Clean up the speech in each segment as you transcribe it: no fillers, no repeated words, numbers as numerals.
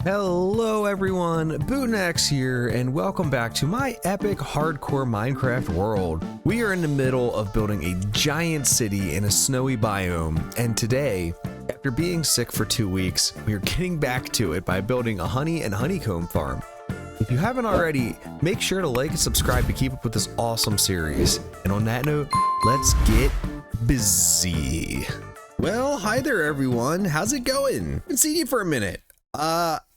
Hello everyone, Boonex here, and welcome back to my epic hardcore Minecraft world. We are in the middle of building a giant city in a snowy biome, and today, after being sick for 2 weeks, we are getting back to it by building a honey and honeycomb farm. If you haven't already, make sure to like and subscribe to keep up with this awesome series. And on that note, let's get busy. Well, hi there everyone, how's it going? Been seeing you for a minute.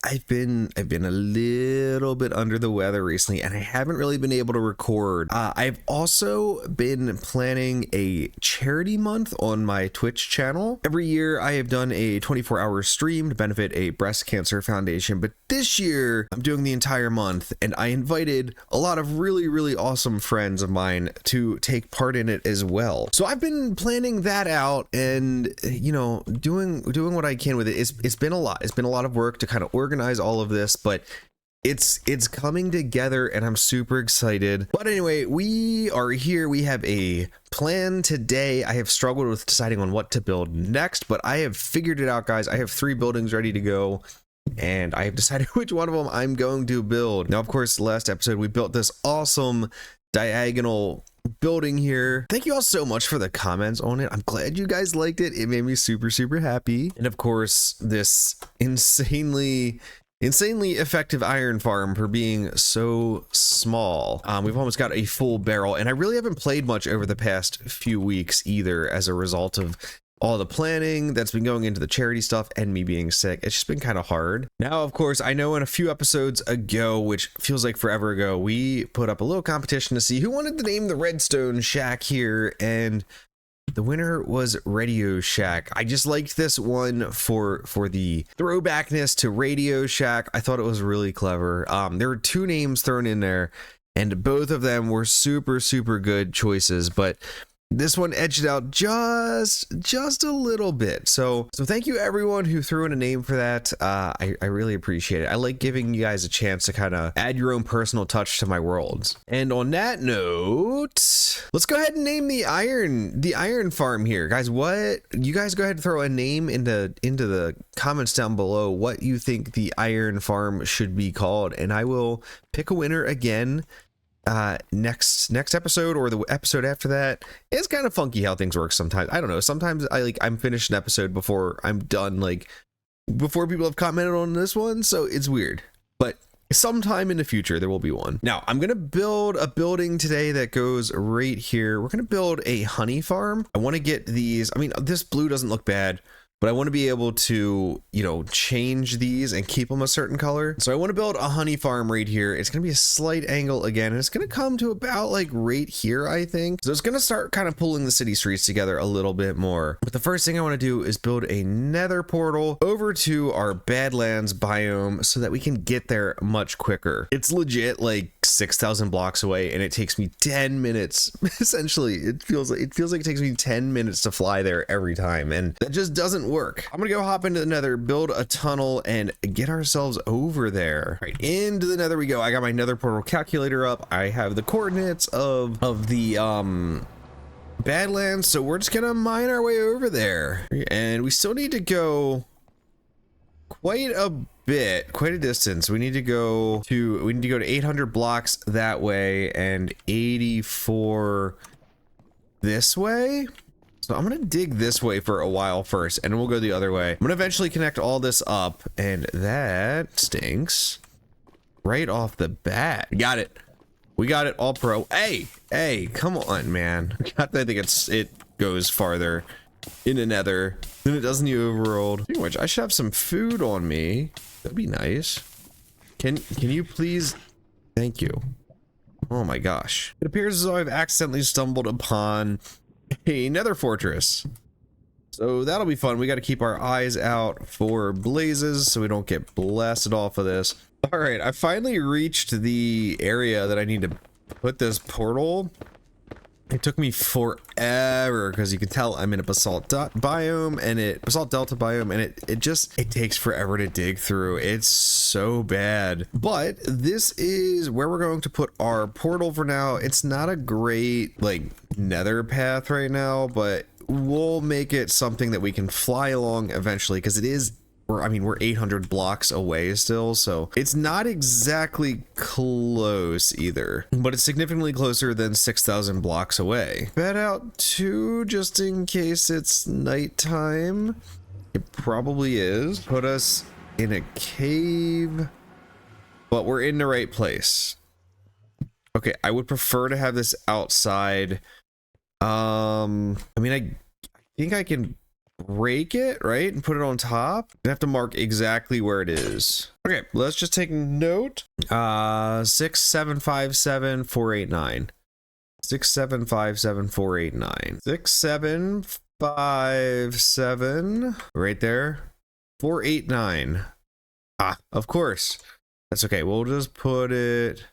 I've been a little bit under the weather recently, and I haven't really been able to record. I've also been planning a charity month on my Twitch channel. Every year I have done a 24-hour stream to benefit a breast cancer foundation, but this year I'm doing the entire month, and I invited a lot of really awesome friends of mine to take part in it as well. So I've been planning that out and, you know, doing what I can with it. It's been a lot. It's been a lot of work to kind of organize all of this, but it's coming together and I'm super excited. But anyway, we are here. We have a plan today. I have struggled with deciding on what to build next, but I have figured it out, guys. I have 3 buildings ready to go, and I have decided which one of them I'm going to build. Now, of course, last episode we built this awesome diagonal building here. Thank you all so much for the comments on it. I'm glad you guys liked it. It made me super happy. And of course, this insanely effective iron farm for being so small. We've almost got a full barrel, and I really haven't played much over the past few weeks either, as a result of all the planning that's been going into the charity stuff and me being sick. It's just been kind of hard. Now, of course, I know in a few episodes ago, which feels like forever ago, we put up a little competition to see who wanted to name the Redstone shack here, and the winner was Radio Shack. I just liked this one for the throwbackness to Radio Shack. I thought it was really clever. There were 2 names thrown in there, and both of them were super good choices, but this one edged out just a little bit. So thank you everyone who threw in a name for that. I really appreciate it. I like giving you guys a chance to kind of add your own personal touch to my worlds. And on that note, let's go ahead and name the iron farm here, guys. What you guys go ahead and throw a name into the comments down below what you think the iron farm should be called, and I will pick a winner again next episode or the episode after that. It's kind of funky how things work sometimes. I don't know, sometimes I'm finished an episode before I'm done, like before people have commented on this one, so it's weird. But sometime in the future there will be one. Now I'm gonna build a building today that goes right here. We're gonna build a honey farm. I want to get these, I mean, this blue doesn't look bad, but I want to be able to, you know, change these and keep them a certain color. So I want to build a honey farm right here. It's going to be a slight angle again, and it's going to come to about like right here, I think. So it's going to start kind of pulling the city streets together a little bit more. But the first thing I want to do is build a nether portal over to our Badlands biome so that we can get there much quicker. It's legit like 6,000 blocks away, and it takes me 10 minutes. Essentially, it feels like it takes me 10 minutes to fly there every time, and that just doesn't work. I'm gonna go hop into the nether, build a tunnel, and get ourselves over there. Right into the nether we go. I got my nether portal calculator up. I have the coordinates of the Badlands, so we're just gonna mine our way over there. And we still need to go quite a distance. We need to go to 800 blocks that way and 84 this way. So I'm gonna dig this way for a while first, and we'll go the other way. I'm gonna eventually connect all this up, and that stinks right off the bat. We got it all pro. Hey, come on, man. I think it goes farther in the nether than it does in the overworld. Speaking of which, I should have some food on me. That'd be nice. Can you please? Thank you. Oh my gosh. It appears as though I've accidentally stumbled upon a nether fortress, so that'll be fun. We got to keep our eyes out for blazes so we don't get blasted off of this. All right, I finally reached the area that I need to put this portal. It took me forever because you can tell I'm in a basalt biome, and basalt delta biome, and it takes forever to dig through. It's so bad. But this is where we're going to put our portal for now. It's not a great like nether path right now, but we'll make it something that we can fly along eventually, because it is we're 800 blocks away still, so it's not exactly close either, but it's significantly closer than 6,000 blocks away. Bed out 2 just in case it's nighttime. It probably is. Put us in a cave, but we're in the right place. Okay, I would prefer to have this outside. I mean, I think I can break it, right, and put it on top. I have to mark exactly where it is. Okay, let's just take note. 6757489. 6757489. 6757 right there. 489. Ah, of course. That's okay. We'll just put it.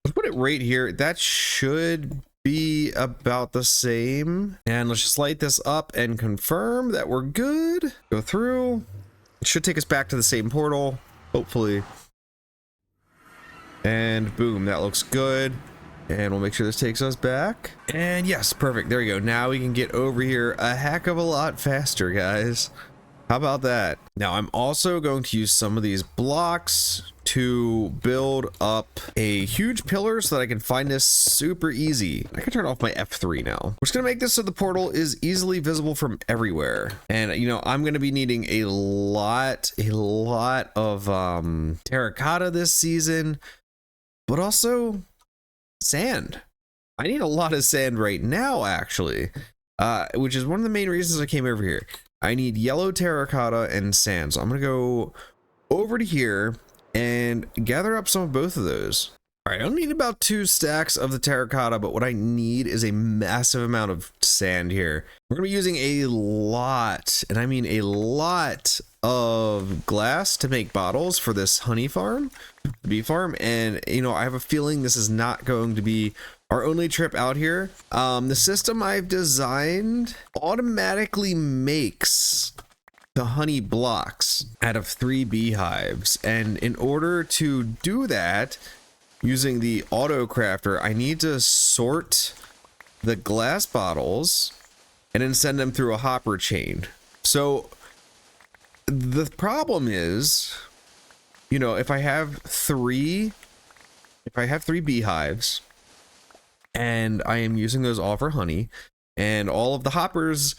Let's put it right here. That should be about the same. And let's just light this up and confirm that we're good. Go through. It should take us back to the same portal, hopefully. And boom, that looks good. And we'll make sure this takes us back. And yes, perfect. There we go. Now we can get over here a heck of a lot faster, guys. How about that? Now I'm also going to use some of these blocks to build up a huge pillar so that I can find this super easy. I can turn off my F3 now. We're just gonna make this so the portal is easily visible from everywhere. And you know, I'm gonna be needing a lot of terracotta this season, but also sand. I need a lot of sand right now, actually, which is one of the main reasons I came over here. I need yellow terracotta and sand. So I'm gonna go over to here and gather up some of both of those. All right, I don't need about 2 stacks of the terracotta, but what I need is a massive amount of sand here. We're gonna be using a lot, and I mean a lot, of glass to make bottles for this honey farm, the bee farm. And you know, I have a feeling this is not going to be our only trip out here. The system I've designed automatically makes the honey blocks out of 3 beehives, and in order to do that using the auto crafter, I need to sort the glass bottles and then send them through a hopper chain. So the problem is, you know, if I have 3 beehives and I am using those all for honey, and all of the hoppers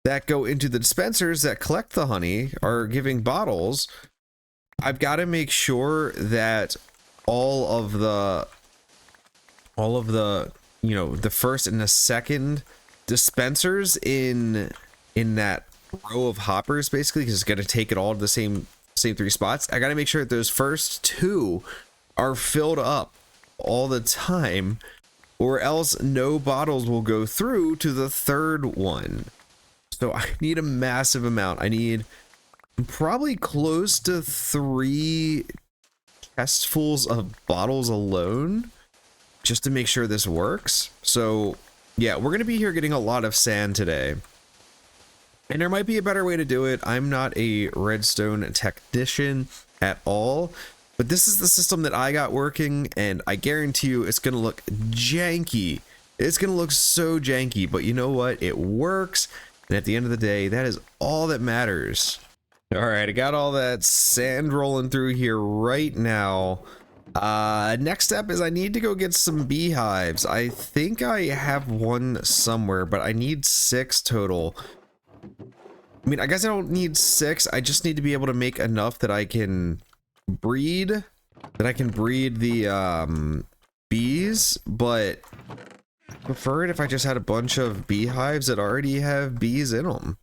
that go into the dispensers that collect the honey are giving bottles, I've got to make sure that all of the you know, the first and the second dispensers in that row of hoppers, basically, because it's going to take it all to the same 3 spots. I got to make sure that those first 2 are filled up all the time, or else no bottles will go through to the 3rd one. So I need a massive amount. I need probably close to 3 chestfuls of bottles alone just to make sure this works. So yeah, we're going to be here getting a lot of sand today. And there might be a better way to do it. I'm not a redstone technician at all, but this is the system that I got working, and I guarantee you it's going to look janky. It's going to look so janky, but you know what? It works. And at the end of the day, that is all that matters. All right, I got all that sand rolling through here right now. Next step is I need to go get some beehives. I think I have one somewhere, but I need 6 total. I mean, I guess I don't need 6. I just need to be able to make enough that I can breed, the bees, but I prefer it if I just had a bunch of beehives that already have bees in them.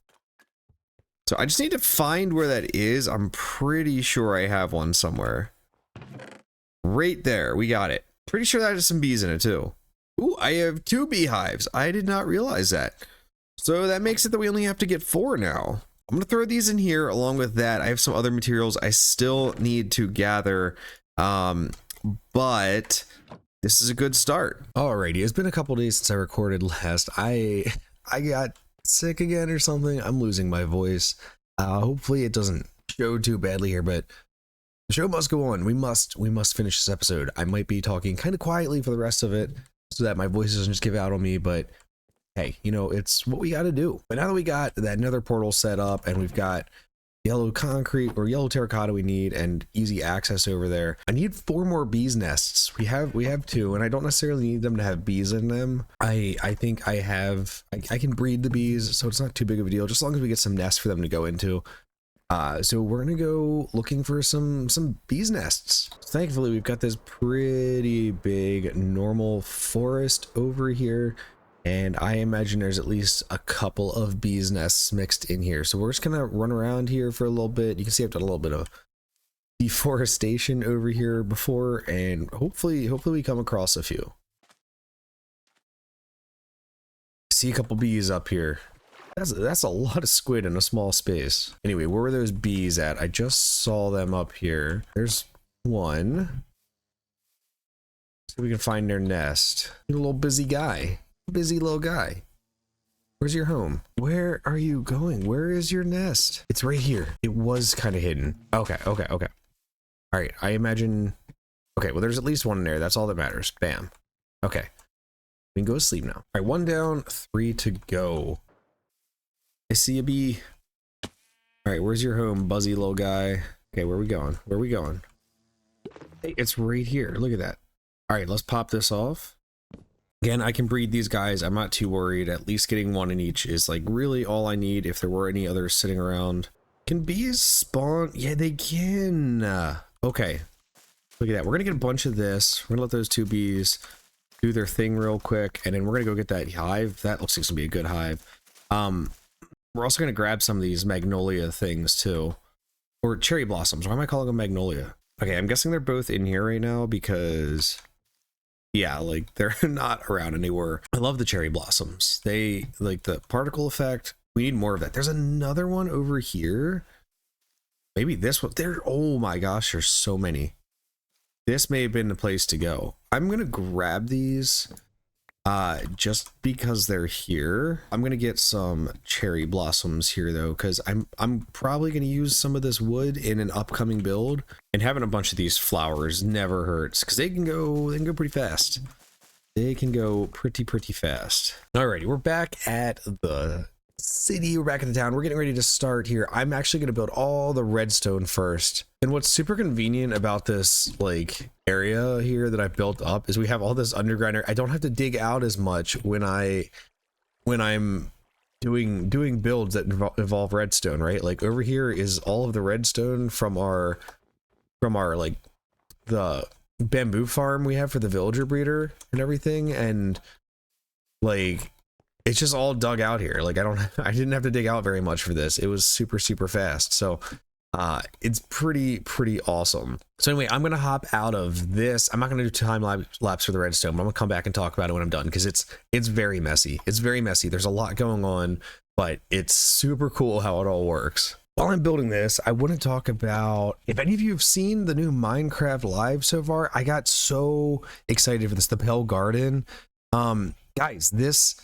So I just need to find where that is. I'm pretty sure I have one somewhere. Right there, we got it. Pretty sure that has some bees in it too. Ooh, I have 2 beehives. I did not realize that. So that makes it that we only have to get 4 now. I'm gonna throw these in here along with that. I have some other materials I still need to gather, but this is a good start. Alrighty, it's been a couple days since I recorded last. I got sick again or something. I'm losing my voice. Hopefully it doesn't show too badly here, but the show must go on. We must finish this episode. I might be talking kind of quietly for the rest of it so that my voice doesn't just give out on me, but hey, you know, it's what we got to do. But now that we got that nether portal set up and we've got, yellow concrete or yellow terracotta we need, and easy access over there. I need 4 more bees nests. We have 2, and I don't necessarily need them to have bees in them. I think I can breed the bees, so it's not too big of a deal, just as long as we get some nests for them to go into. So we're gonna go looking for some bees nests. Thankfully, we've got this pretty big normal forest over here, and I imagine there's at least a couple of bees nests mixed in here. So we're just gonna run around here for a little bit. You can see I've done a little bit of deforestation over here before, and hopefully we come across a few. See a couple bees up here. That's a lot of squid in a small space. Anyway, where were those bees at? I just saw them up here. There's one. See if we can find their nest. You're a little busy guy. Busy little guy. Where's your home? Where are you going? Where is your nest? It's right here. It was kind of hidden. Okay. All right, I imagine... Okay, well, there's at least one in there. That's all that matters. Bam. Okay. We can go to sleep now. All right, 1 down, 3 to go. I see a bee. All right, where's your home, buzzy little guy? Okay, where are we going? Hey, it's right here. Look at that. All right, let's pop this off. Again, I can breed these guys. I'm not too worried. At least getting 1 in each is like really all I need if there were any others sitting around. Can bees spawn? Yeah, they can. Okay, look at that. We're gonna get a bunch of this. We're gonna let those 2 bees do their thing real quick, and then we're gonna go get that hive. That looks like it's gonna be a good hive. We're also gonna grab some of these magnolia things too, or cherry blossoms. Why am I calling them magnolia? Okay, I'm guessing they're both in here right now because, yeah, like they're not around anywhere. I love the cherry blossoms. They like the particle effect. We need more of that. There's another one over here. Maybe this one. There. Oh my gosh, there's so many. This may have been the place to go. I'm gonna grab these just because they're here. I'm gonna get some cherry blossoms here though, because I'm probably gonna use some of this wood in an upcoming build, and having a bunch of these flowers never hurts because they can go pretty fast. They can go pretty fast. Alrighty, we're back at the city. We're back in the town. We're getting ready to start here. I'm actually going to build all the redstone first. And what's super convenient about this like area here that I built up is we have all this underground area. I don't have to dig out as much when I'm doing builds that involve redstone, right? Like over here is all of the redstone from our like the bamboo farm we have for the villager breeder and everything, and like it's just all dug out here. Like I didn't have to dig out very much for this. It was super fast. So it's pretty awesome. So anyway, I'm gonna hop out of this. I'm not gonna do time lapse for the redstone, but I'm gonna come back and talk about it when I'm done, because it's very messy. It's very messy. There's a lot going on, but it's super cool how it all works. While I'm building this, I want to talk about, if any of you have seen the new Minecraft Live so far, I got so excited for this, the Pale Garden. Guys, this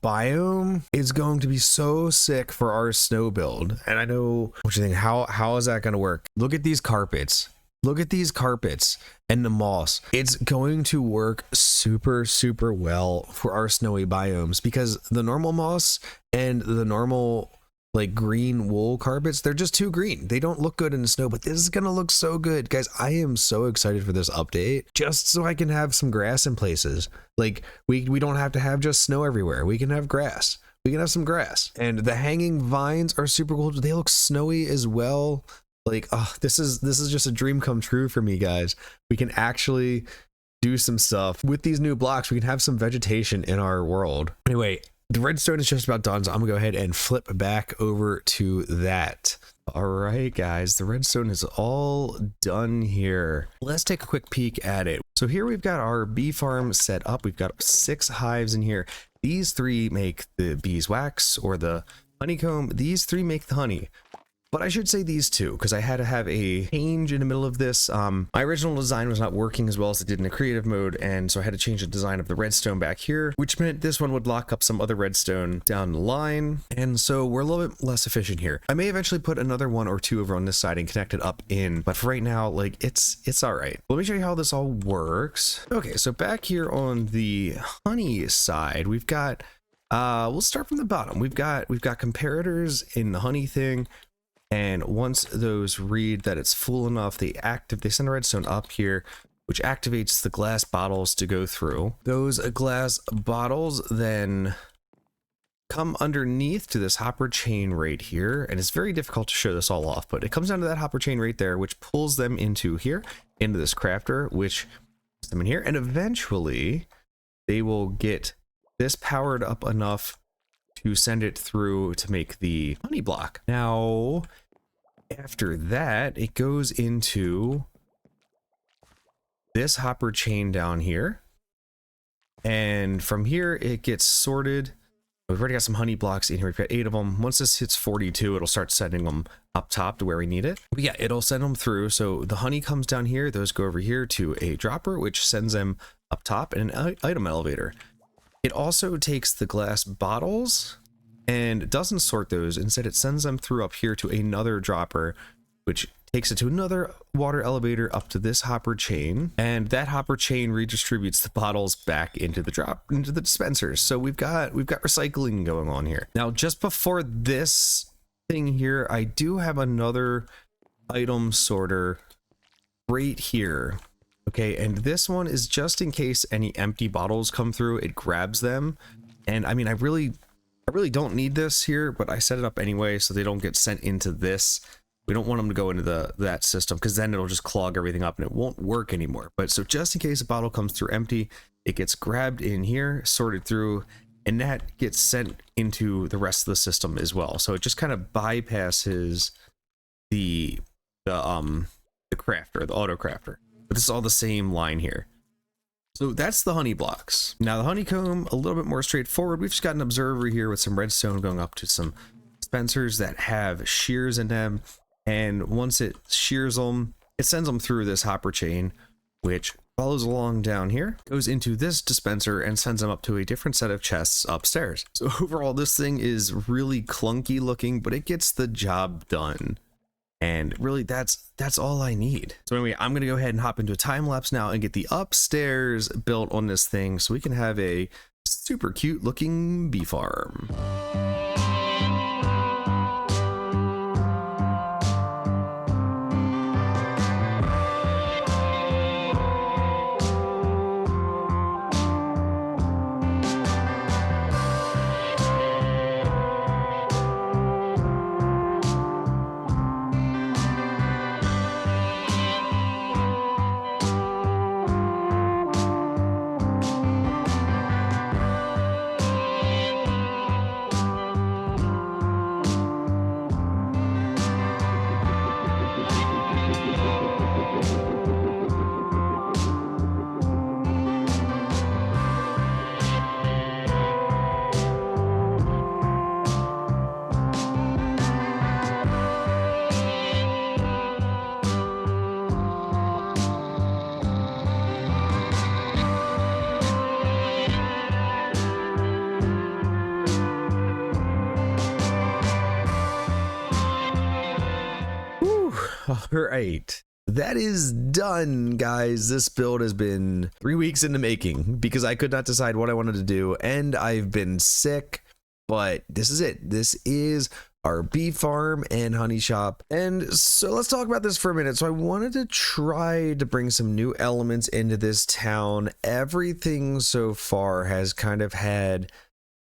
biome is going to be so sick for our snow build. And I know what you think, how is that going to work? Look at these carpets. Look at these carpets and the moss. It's going to work super well for our snowy biomes, because the normal moss and the normal like green wool carpets, they're just too green. They don't look good in the snow, but this is gonna look so good. Guys, I am so excited for this update, just so I can have some grass in places. Like we don't have to have just snow everywhere. We can have grass. We can have some grass. And the hanging vines are super cool. They look snowy as well. Like, oh, this is just a dream come true for me, guys. We can actually do some stuff with these new blocks. We can have some vegetation in our world. Anyway, the redstone is just about done, so I'm gonna go ahead and flip back over to that. All right, guys, the redstone is all done here. Let's take a quick peek at it. So here we've got our bee farm set up. We've got 6 hives in here. These 3 make the beeswax or the honeycomb. These 3 make the honey. But I should say these 2, because I had to have a change in the middle of this. My original design was not working as well as it did in the creative mode, and so I had to change the design of the redstone back here, which meant this one would lock up some other redstone down the line, and so we're a little bit less efficient here. I may eventually put another 1 or 2 over on this side and connect it up in, but for right now, like, it's all right. Let me show you how this all works. Okay, so back here on the honey side, we've got, we'll start from the bottom. We've got comparators in the honey thing. And once those read that it's full enough, they send a redstone up here, which activates the glass bottles to go through. Those glass bottles then come underneath to this hopper chain right here, and it's very difficult to show this all off, but it comes down to that hopper chain right there, which pulls them into here, into this crafter, which puts them in here, and eventually they will get this powered up enough to send it through to make the honey block. Now, after that, it goes into this hopper chain down here, and from here it gets sorted. We've already got some honey blocks in here. We've got 8 of them. Once this hits 42, it'll start sending them up top to where we need it. But yeah, it'll send them through. So the honey comes down here. Those go over here to a dropper, which sends them up top in an item elevator. It also takes the glass bottles and doesn't sort those. Instead, it sends them through up here to another dropper, which takes it to another water elevator up to this hopper chain, and that hopper chain redistributes the bottles back into the dispensers. So we've got recycling going on here. Now, just before this thing here, I do have another item sorter right here. Okay, and this one is just in case any empty bottles come through, it grabs them. And I mean, I really don't need this here, but I set it up anyway so they don't get sent into this. We don't want them to go into that system, because then it'll just clog everything up and it won't work anymore. But so just in case a bottle comes through empty, it gets grabbed in here, sorted through, and that gets sent into the rest of the system as well. So it just kind of bypasses the crafter, the auto crafter. But this is all the same line here. So that's the honey blocks. Now the honeycomb, a little bit more straightforward. We've just got an observer here with some redstone going up to some dispensers that have shears in them. And once it shears them, it sends them through this hopper chain, which follows along down here, goes into this dispenser, and sends them up to a different set of chests upstairs. So overall, this thing is really clunky looking, but it gets the job done. And really, that's all I need. So anyway, I'm gonna go ahead and hop into a time lapse now and get the upstairs built on this thing so we can have a super cute looking bee farm. All right, that is done, guys. This build has been 3 weeks in the making because I could not decide what I wanted to do, and I've been sick, but this is it. This is our bee farm and honey shop. And so let's talk about this for a minute. So I wanted to try to bring some new elements into this town. Everything so far has kind of had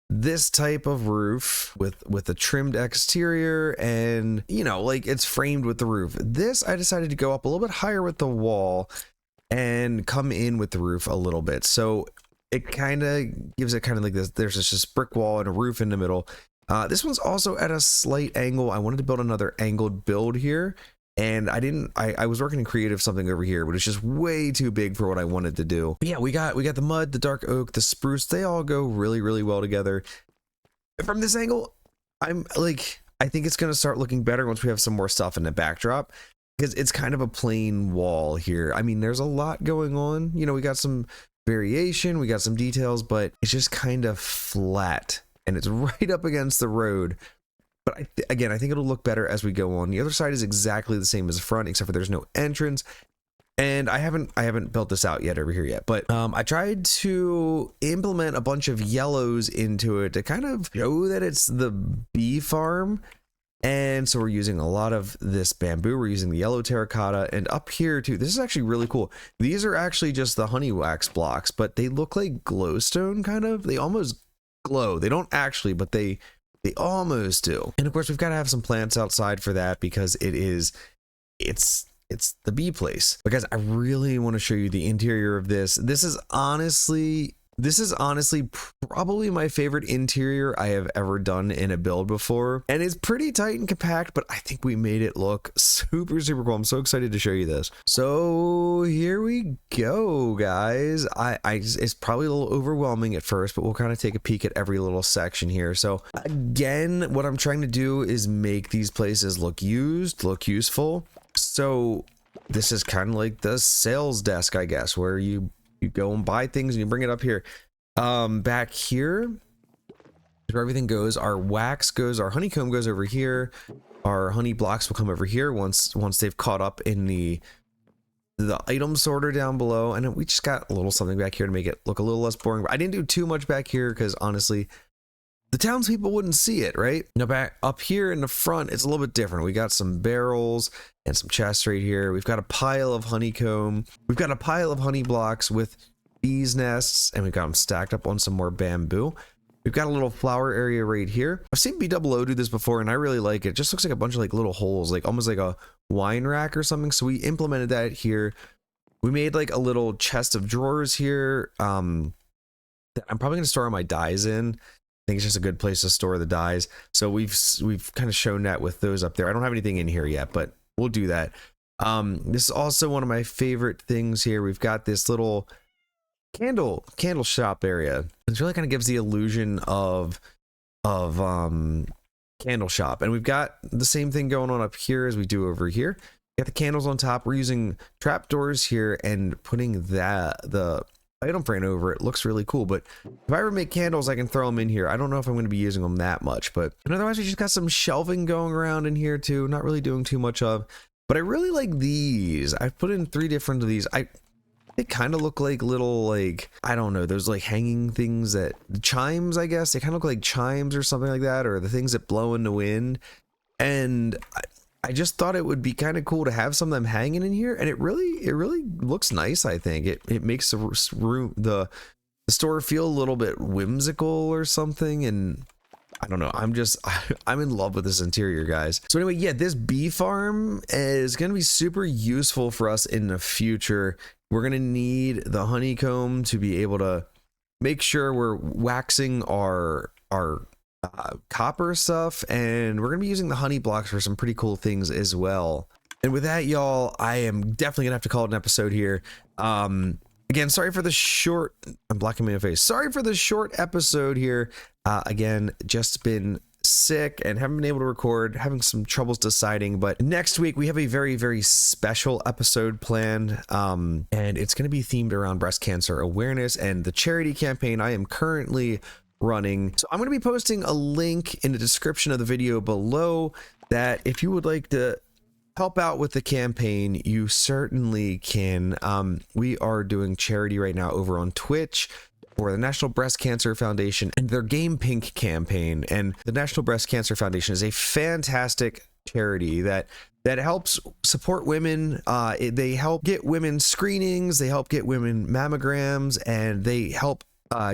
this type of roof with a trimmed exterior, and you know, like it's framed with the roof. This I decided to go up a little bit higher with the wall and come in with the roof a little bit, so it kind of gives it kind of like this. There's just brick wall and a roof in the middle. This one's also at a slight angle. I wanted to build another angled build here, and I was working in creative something over here, but it's just way too big for what I wanted to do. But yeah, we got the mud, the dark oak, the spruce. They all go really, really well together. From this angle, I think it's going to start looking better once we have some more stuff in the backdrop, because it's kind of a plain wall here. I mean, there's a lot going on. You know, we got some variation, we got some details, but it's just kind of flat, and it's right up against the road. But again, I think it'll look better as we go on. The other side is exactly the same as the front, except for there's no entrance. And I haven't built this out yet over here yet. But I tried to implement a bunch of yellows into it to kind of show that it's the bee farm. And so we're using a lot of this bamboo. We're using the yellow terracotta, and up here too. This is actually really cool. These are actually just the honey wax blocks, but they look like glowstone kind of. They almost glow. They don't actually, but they almost do. And of course, we've got to have some plants outside for that because it's the bee place. But guys, I really want to show you the interior of this. This is honestly probably my favorite interior I have ever done in a build before. And it's pretty tight and compact, but I think we made it look super, super cool. I'm so excited to show you this. So here we go, guys. It's probably a little overwhelming at first, but we'll kind of take a peek at every little section here. So again, what I'm trying to do is make these places look useful. So this is kind of like the sales desk, I guess, where you go and buy things and you bring it up here. Back here is where everything goes. Our wax goes, our honeycomb goes over here. Our honey blocks will come over here once they've caught up in the item sorter down below. And we just got a little something back here to make it look a little less boring. But I didn't do too much back here because honestly, the townspeople wouldn't see it, right? Now back up here in the front, it's a little bit different. We got some barrels and some chests right here. We've got a pile of honeycomb. We've got a pile of honey blocks with bees nests, and we've got them stacked up on some more bamboo. We've got a little flower area right here. I've seen B00 do this before, and I really like it. It just looks like a bunch of like little holes, like almost like a wine rack or something. So we implemented that here. We made like a little chest of drawers here that I'm probably gonna store all my dyes in. I think it's just a good place to store the dyes. So we've kind of shown that with those up there. I don't have anything in here yet, but we'll do that. This is also one of my favorite things here. We've got this little candle shop area. It really kind of gives the illusion of candle shop. And we've got the same thing going on up here as we do over here. We got the candles on top. We're using trapdoors here and putting the item frame over it. Looks really cool. But if I ever make candles, I can throw them in here. I don't know if I'm going to be using them that much, but otherwise we just got some shelving going around in here too. Not really doing too much of, but I really like these. I've put in 3 different of these. They kind of look like little, like, I don't know, those like hanging things that chimes, I guess. They kind of look like chimes or something like that, or the things that blow in the wind. And I just thought it would be kind of cool to have some of them hanging in here, and it really looks nice. I think it makes the room, the store feel a little bit whimsical or something. And I don't know, I'm in love with this interior, guys. So anyway, yeah, this bee farm is going to be super useful for us in the future. We're going to need the honeycomb to be able to make sure we're waxing our copper stuff, and we're gonna be using the honey blocks for some pretty cool things as well. And with that, y'all, I am definitely gonna have to call it an episode here. Again, sorry for the short, I'm blocking my face, sorry for the short episode here. Again, just been sick and haven't been able to record, having some troubles deciding, but next week we have a very, very special episode planned, and it's going to be themed around breast cancer awareness and the charity campaign I am currently running. So I'm going to be posting a link in the description of the video below that if you would like to help out with the campaign, you certainly can. We are doing charity right now over on Twitch for the National Breast Cancer Foundation and their Game Pink campaign. And the National Breast Cancer Foundation is a fantastic charity that helps support women. They help get women screenings, they help get women mammograms, and they help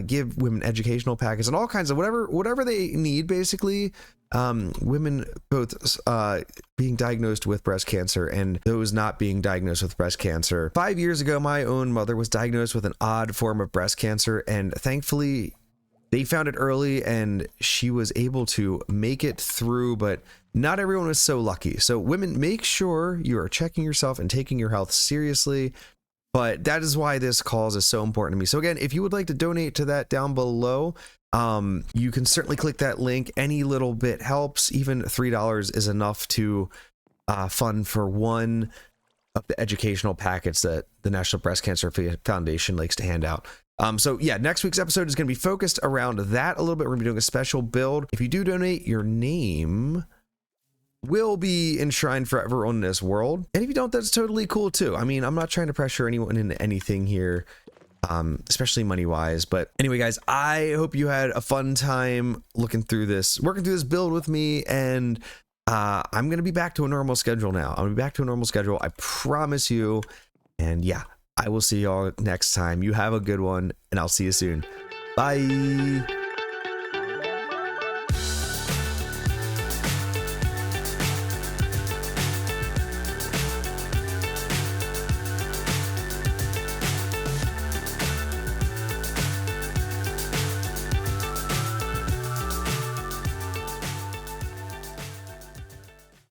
give women educational packets and all kinds of whatever they need, basically. Women both being diagnosed with breast cancer and those not being diagnosed with breast cancer. 5 years ago, my own mother was diagnosed with an odd form of breast cancer, and thankfully they found it early and she was able to make it through, but not everyone was so lucky. So women, make sure you are checking yourself and taking your health seriously. But that is why this cause is so important to me. So again, if you would like to donate to that down below, you can certainly click that link. Any little bit helps. Even $3 is enough to fund for one of the educational packets that the National Breast Cancer Foundation likes to hand out. So yeah, next week's episode is going to be focused around that a little bit. We're going to be doing a special build. If you do donate, your name will be enshrined forever on this world. And if you don't, that's totally cool too. I mean, I'm not trying to pressure anyone into anything here, especially money wise. But anyway, guys, I hope you had a fun time working through this build with me. And I'm gonna be back to a normal schedule now. I'm gonna be back to a normal schedule. I promise you. And yeah, I will see y'all next time. You have a good one, and I'll see you soon. Bye.